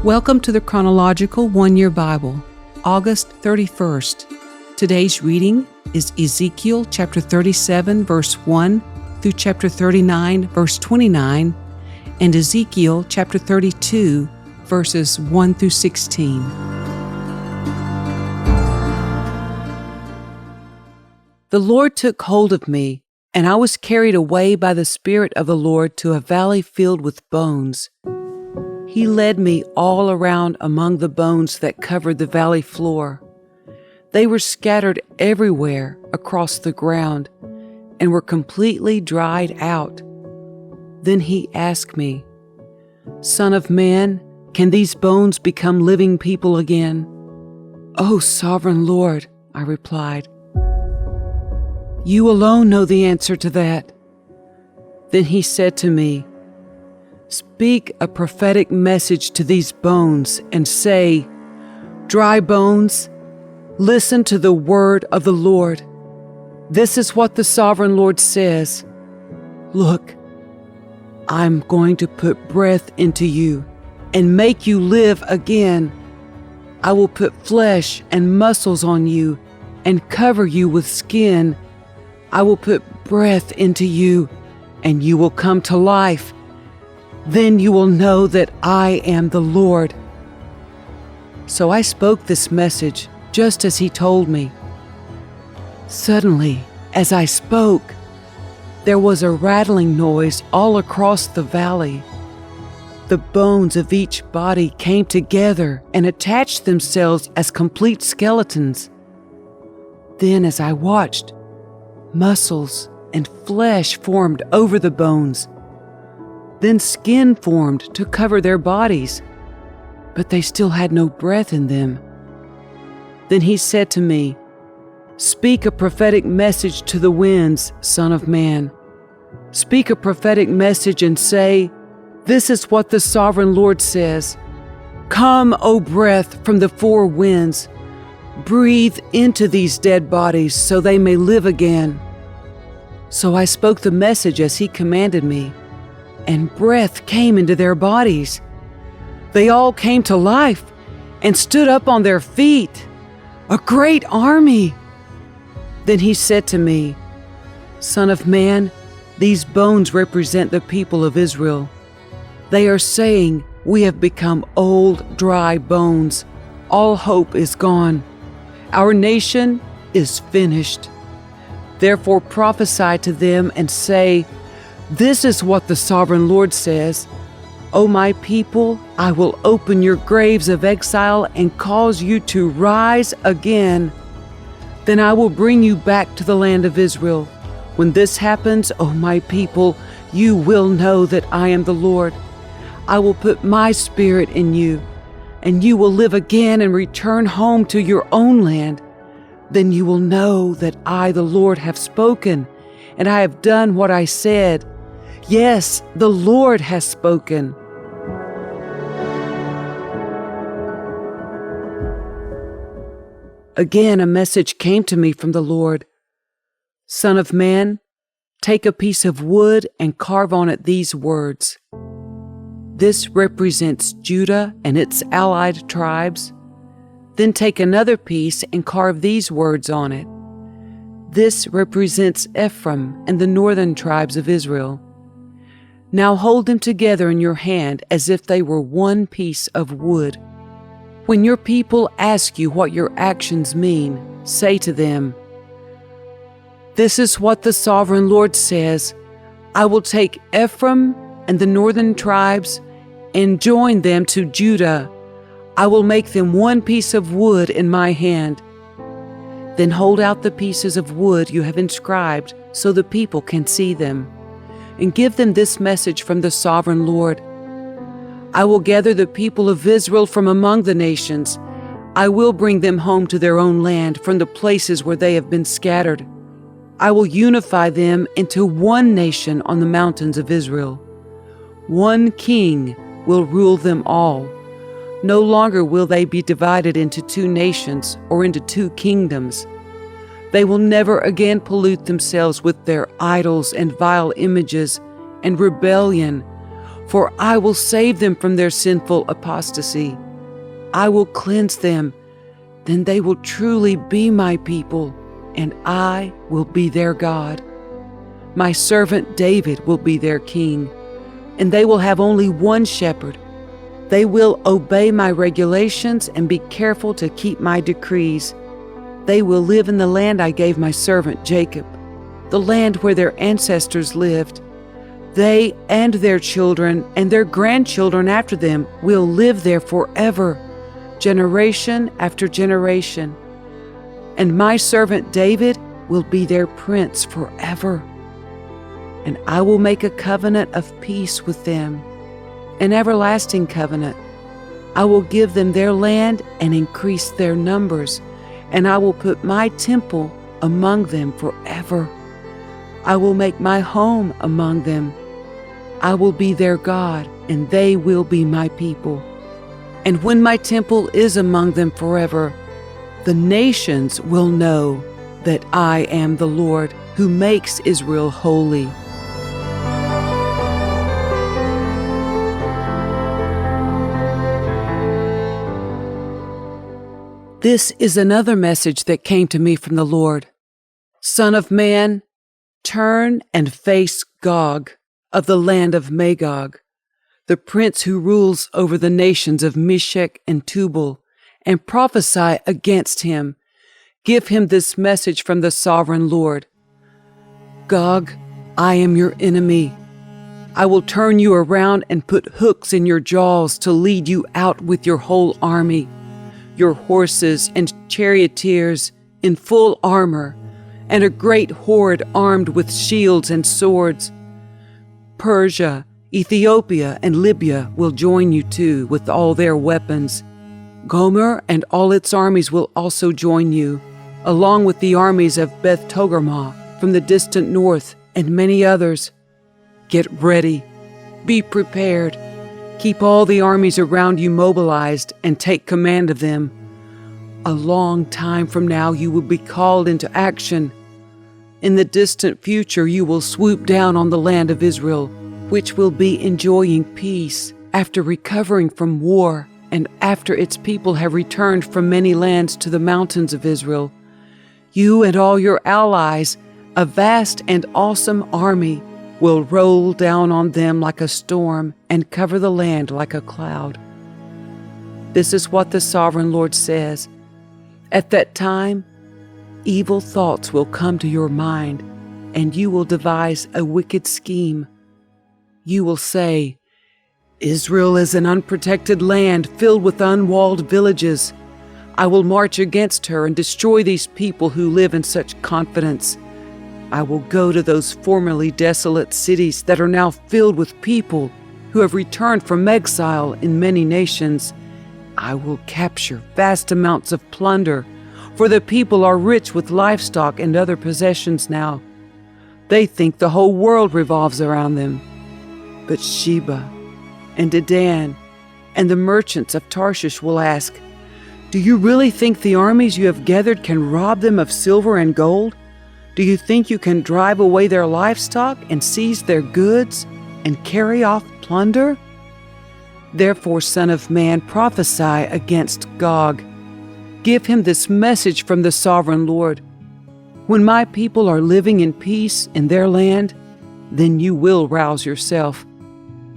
Welcome to the Chronological One-Year Bible, August 31st. Today's reading is Ezekiel chapter 37, verse 1 through chapter 39, verse 29, and Ezekiel chapter 32, verses 1 through 16. The Lord took hold of me, and I was carried away by the Spirit of the Lord to a valley filled with bones. He led me all around among the bones that covered the valley floor. They were scattered everywhere across the ground and were completely dried out. Then he asked me, "Son of man, can these bones become living people again?" "Oh, sovereign Lord," I replied, "you alone know the answer to that." Then he said to me, "Speak a prophetic message to these bones and say, 'Dry bones, listen to the word of the Lord. This is what the sovereign Lord says. Look, I'm going to put breath into you and make you live again. I will put flesh and muscles on you and cover you with skin. I will put breath into you and you will come to life. Then you will know that I am the Lord." So I spoke this message just as he told me. Suddenly, as I spoke, there was a rattling noise all across the valley. The bones of each body came together and attached themselves as complete skeletons. Then, as I watched, muscles and flesh formed over the bones. Then skin formed to cover their bodies, but they still had no breath in them. Then he said to me, "Speak a prophetic message to the winds, Son of man. Speak a prophetic message and say, 'This is what the sovereign Lord says. Come, O breath from the four winds. Breathe into these dead bodies so they may live again.'" So I spoke the message as he commanded me, and breath came into their bodies. They all came to life and stood up on their feet, a great army. Then he said to me, "Son of man, these bones represent the people of Israel. They are saying, 'We have become old, dry bones. All hope is gone. Our nation is finished.' Therefore prophesy to them and say, 'This is what the sovereign Lord says. O my people, I will open your graves of exile and cause you to rise again. Then I will bring you back to the land of Israel. When this happens, O my people, you will know that I am the Lord. I will put my spirit in you, and you will live again and return home to your own land. Then you will know that I, the Lord, have spoken, and I have done what I said. Yes, the Lord has spoken." Again, a message came to me from the Lord. "Son of man, take a piece of wood and carve on it these words. This represents Judah and its allied tribes. Then take another piece and carve these words on it. This represents Ephraim and the northern tribes of Israel. Now hold them together in your hand as if they were one piece of wood. When your people ask you what your actions mean, say to them, 'This is what the sovereign Lord says. I will take Ephraim and the northern tribes and join them to Judah. I will make them one piece of wood in my hand.' Then hold out the pieces of wood you have inscribed so the people can see them, and give them this message from the sovereign Lord. I will gather the people of Israel from among the nations. I will bring them home to their own land from the places where they have been scattered. I will unify them into one nation on the mountains of Israel. One king will rule them all. No longer will they be divided into two nations or into two kingdoms. They will never again pollute themselves with their idols and vile images and rebellion, For I will save them from their sinful apostasy. I will cleanse them. Then they will truly be my people, and I will be their God. My servant David will be their king, and they will have only one shepherd. They will obey my regulations and be careful to keep my decrees. They will live in the land I gave my servant Jacob, the land where their ancestors lived. They and their children and their grandchildren after them will live there forever, generation after generation. And my servant David will be their prince forever. And I will make a covenant of peace with them, an everlasting covenant. I will give them their land and increase their numbers, and I will put my temple among them forever. I will make my home among them. I will be their God, and they will be my people. And when my temple is among them forever, the nations will know that I am the Lord who makes Israel holy. This is another message that came to me from the Lord. Son of man, turn and face Gog of the land of Magog, the prince who rules over the nations of Meshech and Tubal, and prophesy against him. Give him this message from the sovereign Lord. Gog, I am your enemy. I will turn you around and put hooks in your jaws to lead you out with your whole army, your horses and charioteers in full armor, and a great horde armed with shields and swords. Persia, Ethiopia, and Libya will join you too with all their weapons. Gomer and all its armies will also join you, along with the armies of Beth Togarmah from the distant north and many others. Get ready. Be prepared. Keep all the armies around you mobilized and take command of them. A long time from now you will be called into action. In the distant future you will swoop down on the land of Israel, which will be enjoying peace after recovering from war and after its people have returned from many lands to the mountains of Israel. You and all your allies, a vast and awesome army, will roll down on them like a storm and cover the land like a cloud. This is what the sovereign Lord says. At that time, evil thoughts will come to your mind, and you will devise a wicked scheme. You will say, Israel is an unprotected land filled with unwalled villages. I will march against her and destroy these people who live in such confidence. I will go to those formerly desolate cities that are now filled with people who have returned from exile in many nations. I will capture vast amounts of plunder, for the people are rich with livestock and other possessions now. They think the whole world revolves around them. But Sheba and Dedan and the merchants of Tarshish will ask, Do you really think the armies you have gathered can rob them of silver and gold? Do you think you can drive away their livestock and seize their goods and carry off plunder? Therefore, Son of Man, prophesy against Gog. Give him this message from the sovereign Lord. When my people are living in peace in their land, then you will rouse yourself.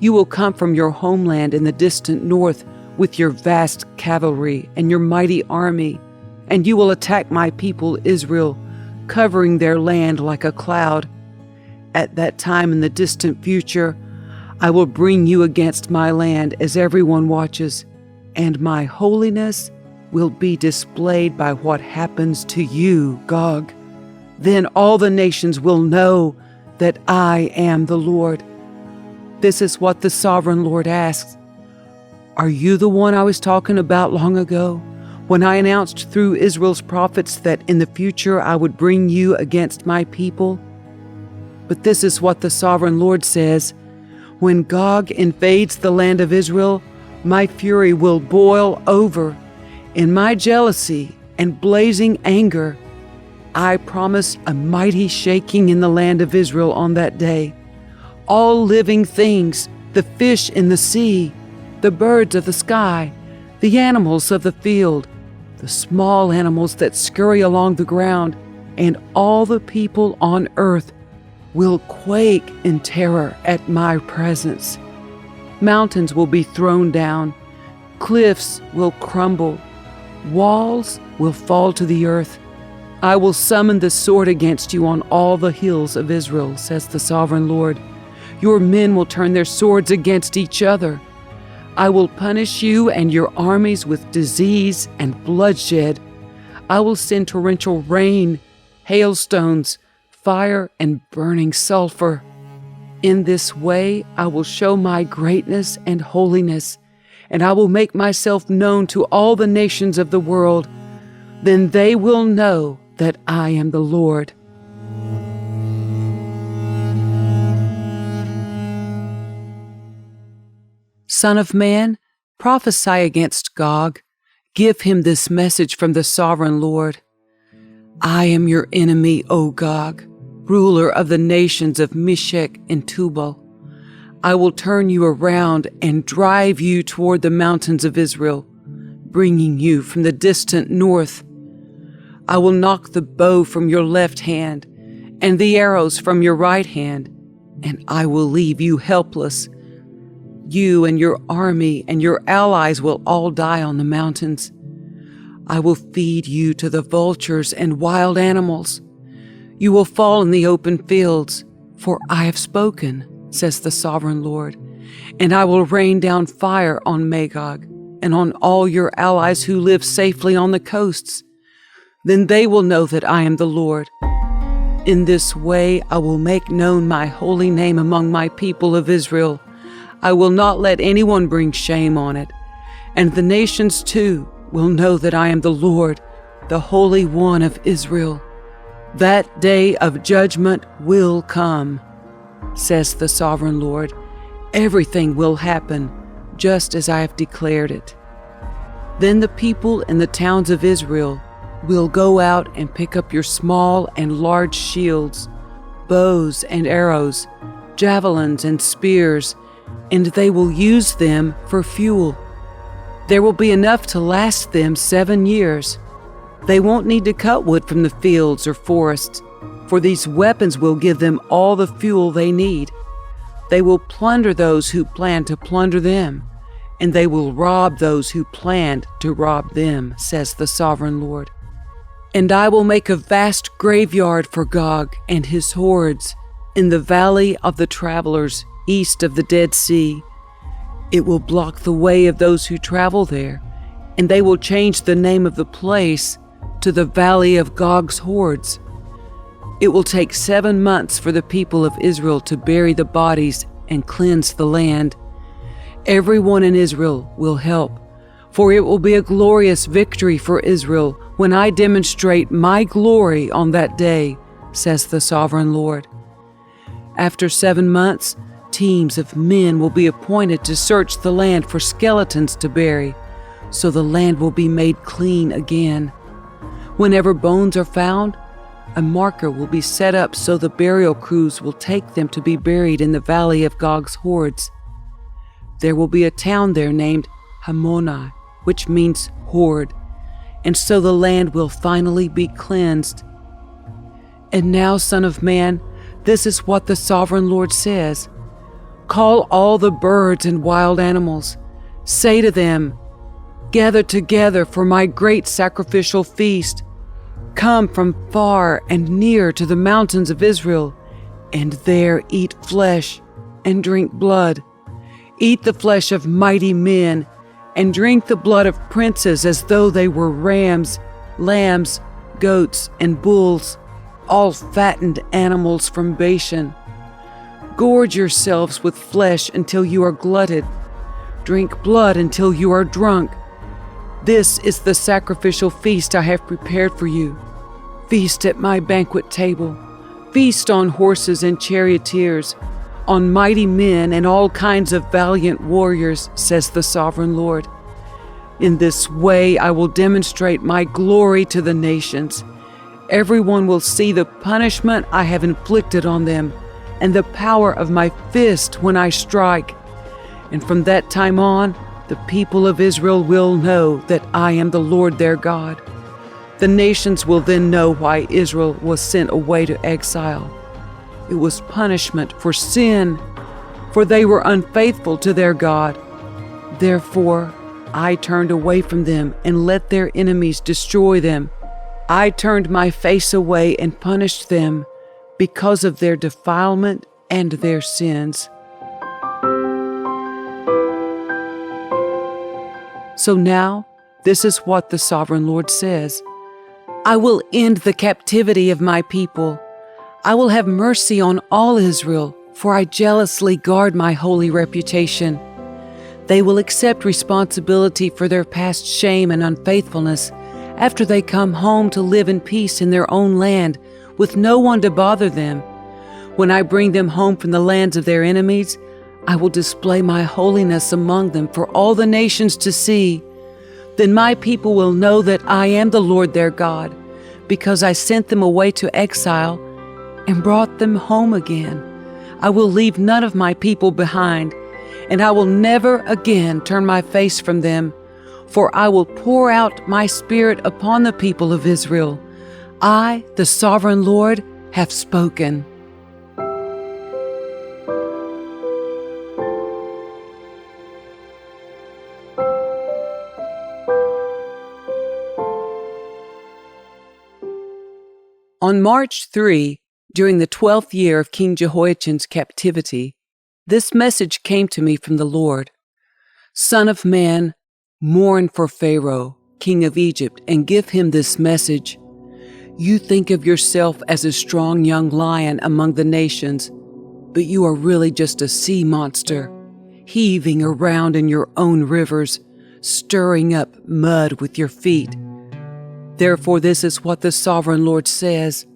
You will come from your homeland in the distant north with your vast cavalry and your mighty army, and you will attack my people Israel, covering their land like a cloud. At that time in the distant future, I will bring you against my land as everyone watches, and my holiness will be displayed by what happens to you, Gog. Then all the nations will know that I am the Lord. This is what the sovereign Lord asks. Are you the one I was talking about long ago, when I announced through Israel's prophets that in the future I would bring you against my people? But this is what the sovereign Lord says. When Gog invades the land of Israel, my fury will boil over. In my jealousy and blazing anger, I promise a mighty shaking in the land of Israel on that day. All living things, the fish in the sea, the birds of the sky, the animals of the field, the small animals that scurry along the ground, and all the people on earth will quake in terror at my presence. Mountains will be thrown down, cliffs will crumble, walls will fall to the earth. I will summon the sword against you on all the hills of Israel, says the sovereign Lord. Your men will turn their swords against each other. I will punish you and your armies with disease and bloodshed. I will send torrential rain, hailstones, fire, and burning sulfur. In this way I will show my greatness and holiness, and I will make myself known to all the nations of the world. Then they will know that I am the Lord. Son of man, prophesy against Gog. Give him this message from the sovereign Lord. I am your enemy, O Gog, ruler of the nations of Meshech and Tubal. I will turn you around and drive you toward the mountains of Israel, bringing you from the distant north. I will knock the bow from your left hand and the arrows from your right hand, and I will leave you helpless. You and your army and your allies will all die on the mountains. I will feed you to the vultures and wild animals. You will fall in the open fields, for I have spoken, says the sovereign Lord, and I will rain down fire on Magog and on all your allies who live safely on the coasts. Then they will know that I am the Lord. In this way I will make known my holy name among my people of Israel. I will not let anyone bring shame on it, and the nations too will know that I am the Lord, the Holy One of Israel. That day of judgment will come, says the sovereign Lord. Everything will happen just as I have declared it. Then the people in the towns of Israel will go out and pick up your small and large shields, bows and arrows, javelins and spears, and they will use them for fuel. There will be enough to last them 7 years. They won't need to cut wood from the fields or forests, for these weapons will give them all the fuel they need. They will plunder those who plan to plunder them, and they will rob those who planned to rob them, says the sovereign Lord. And I will make a vast graveyard for Gog and his hordes in the valley of the travelers east of the Dead Sea. It will block the way of those who travel there, and they will change the name of the place to the Valley of Gog's Hordes. It will take 7 months for the people of Israel to bury the bodies and cleanse the land. Everyone in Israel will help, for it will be a glorious victory for Israel when I demonstrate my glory on that day, says the sovereign Lord. After 7 months, teams of men will be appointed to search the land for skeletons to bury, so the land will be made clean again. Whenever bones are found, a marker will be set up so the burial crews will take them to be buried in the Valley of Gog's Hordes. There will be a town there named Hamonai, which means horde, and so the land will finally be cleansed. And now, Son of Man, this is what the sovereign Lord says. Call all the birds and wild animals. Say to them, gather together for my great sacrificial feast. Come from far and near to the mountains of Israel, and there eat flesh and drink blood. Eat the flesh of mighty men, and drink the blood of princes as though they were rams, lambs, goats, and bulls, all fattened animals from Bashan. Gorge yourselves with flesh until you are glutted. Drink blood until you are drunk. This is the sacrificial feast I have prepared for you. Feast at my banquet table. Feast on horses and charioteers, on mighty men and all kinds of valiant warriors, says the sovereign Lord. In this way I will demonstrate my glory to the nations. Everyone will see the punishment I have inflicted on them, and the power of my fist when I strike. And from that time on, the people of Israel will know that I am the Lord their God. The nations will then know why Israel was sent away to exile. It was punishment for sin, for they were unfaithful to their God. Therefore, I turned away from them and let their enemies destroy them. I turned my face away and punished them because of their defilement and their sins. So now, this is what the Sovereign Lord says. I will end the captivity of my people. I will have mercy on all Israel, for I jealously guard my holy reputation. They will accept responsibility for their past shame and unfaithfulness after they come home to live in peace in their own land with no one to bother them. When I bring them home from the lands of their enemies, I will display my holiness among them for all the nations to see. Then my people will know that I am the Lord their God, because I sent them away to exile and brought them home again. I will leave none of my people behind, and I will never again turn my face from them, for I will pour out my Spirit upon the people of Israel. I, the Sovereign Lord, have spoken. On March 3, during the 12th year of King Jehoiachin's captivity, this message came to me from the Lord. Son of man, mourn for Pharaoh, king of Egypt, and give him this message. You think of yourself as a strong young lion among the nations, but you are really just a sea monster, heaving around in your own rivers, stirring up mud with your feet. Therefore, this is what the Sovereign Lord says.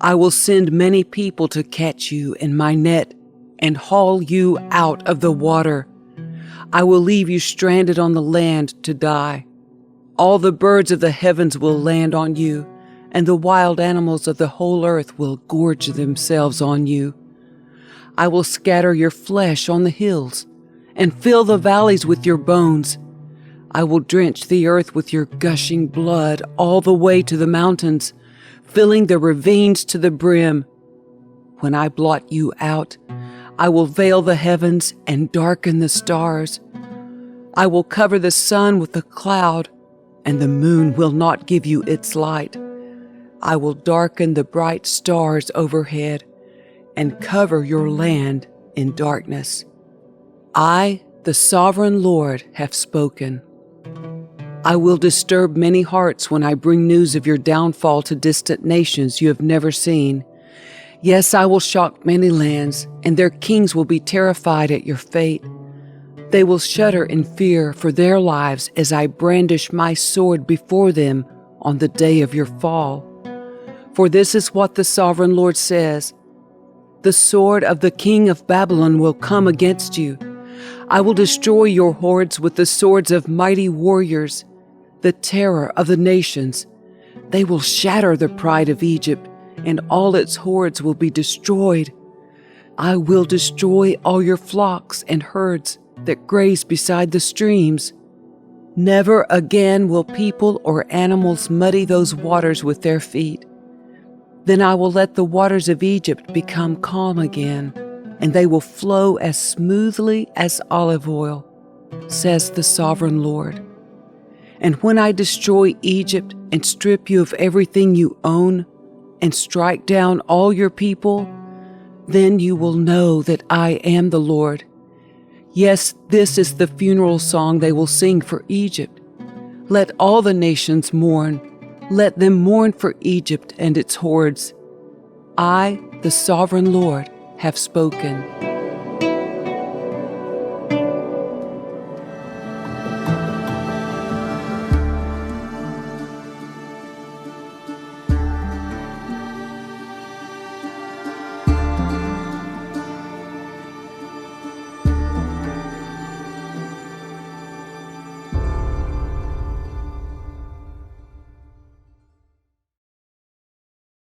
I will send many people to catch you in my net and haul you out of the water. I will leave you stranded on the land to die. All the birds of the heavens will land on you, and the wild animals of the whole earth will gorge themselves on you. I will scatter your flesh on the hills and fill the valleys with your bones. I will drench the earth with your gushing blood all the way to the mountains, filling the ravines to the brim. When I blot you out, I will veil the heavens and darken the stars. I will cover the sun with a cloud, and the moon will not give you its light. I will darken the bright stars overhead and cover your land in darkness. I, the Sovereign Lord, have spoken. I will disturb many hearts when I bring news of your downfall to distant nations you have never seen. Yes, I will shock many lands, and their kings will be terrified at your fate. They will shudder in fear for their lives as I brandish my sword before them on the day of your fall. For this is what the Sovereign Lord says. The sword of the king of Babylon will come against you. I will destroy your hordes with the swords of mighty warriors, the terror of the nations. They will shatter the pride of Egypt, and all its hordes will be destroyed. I will destroy all your flocks and herds that graze beside the streams. Never again will people or animals muddy those waters with their feet. Then I will let the waters of Egypt become calm again, and they will flow as smoothly as olive oil, says the Sovereign Lord. And when I destroy Egypt and strip you of everything you own and strike down all your people, then you will know that I am the Lord. Yes, this is the funeral song they will sing for Egypt. Let all the nations mourn. Let them mourn for Egypt and its hordes. I, the Sovereign Lord, have spoken.